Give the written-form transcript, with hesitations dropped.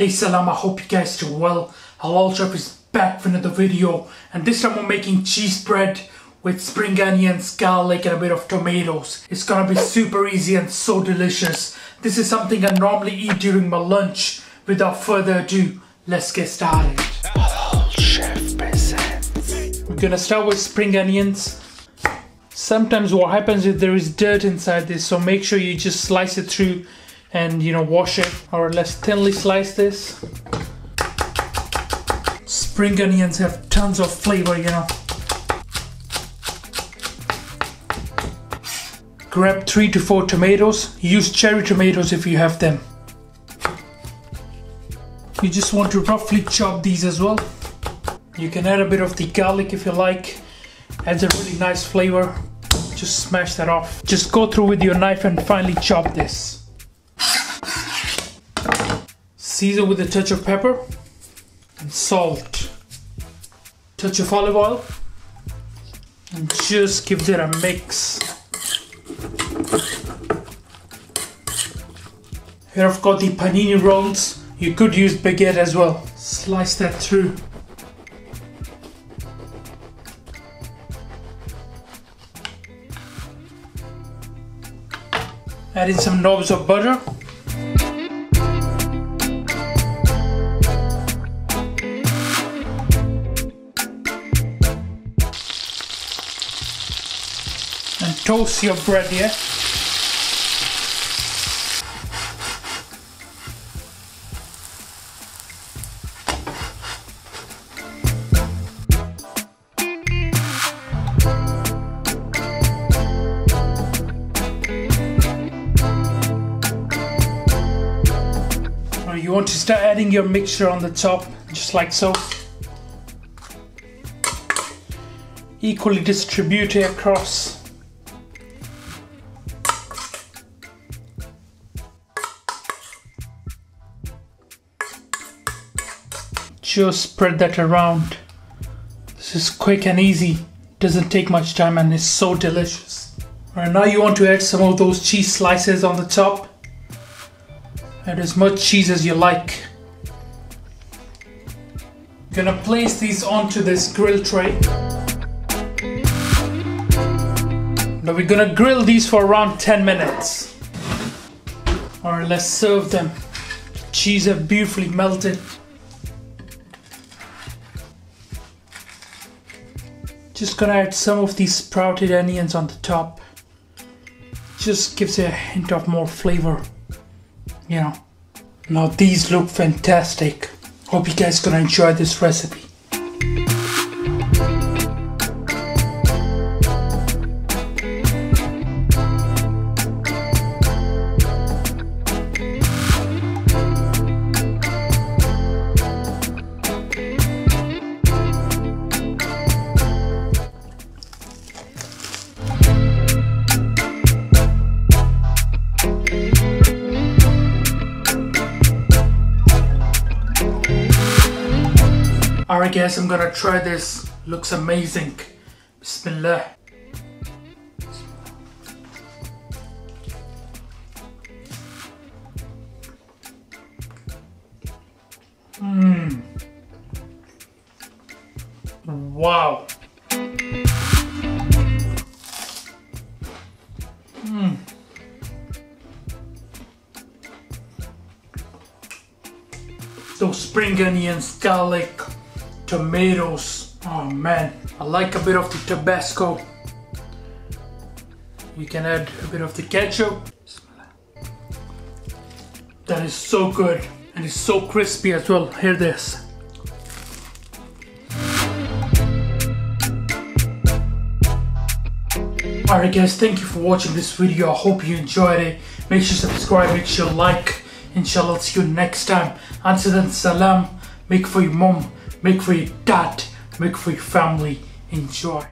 Hey Salam, I hope you guys do well. Halal Chef is back for another video, and this time we're making cheese bread with spring onions, garlic and a bit of tomatoes. It's gonna be super easy and so delicious. This is something I normally eat during my lunch. Without further ado, let's get started. Halal Chef presents. We're gonna start with spring onions. Sometimes what happens is there is dirt inside this, so make sure you just slice it through and wash it. Or let's thinly slice this. Spring onions have tons of flavor, Grab 3 to 4 tomatoes. Use cherry tomatoes if you have them. You just want to roughly chop these as well. You can add a bit of the garlic if you like. Adds a really nice flavor. Just smash that off. Just go through with your knife and finely chop this. Season with a touch of pepper and salt. Touch of olive oil. And just give it a mix. Here I've got the panini rolls. You could use baguette as well. Slice that through. Add in some knobs of butter. And toast your bread here. You want to start adding your mixture on the top, just like so. Equally distribute it across. Just spread that around. This is quick and easy. Doesn't take much time and is so delicious. Alright, now you want to add some of those cheese slices on the top. Add as much cheese as you like. You're gonna place these onto this grill tray. Now we're gonna grill these for around 10 minutes. Alright, let's serve them. The cheese have beautifully melted. Just gonna add some of these sprouted onions on the top. Just gives it a hint of more flavor. Now these look fantastic. Hope you guys gonna enjoy this recipe. Alright guys, I'm gonna try this. Looks amazing. Bismillah. Wow. Those spring onions, garlic, tomatoes. Oh man, I like a bit of the Tabasco. You can add a bit of the ketchup. That is so good and it's so crispy as well. Hear this. Alright guys, thank you for watching this video. I hope you enjoyed it. Make sure to subscribe, make sure you like. Inshallah, I'll see you next time. Until then, salam. Make for your mom. Make for your dad, make for your family. Enjoy.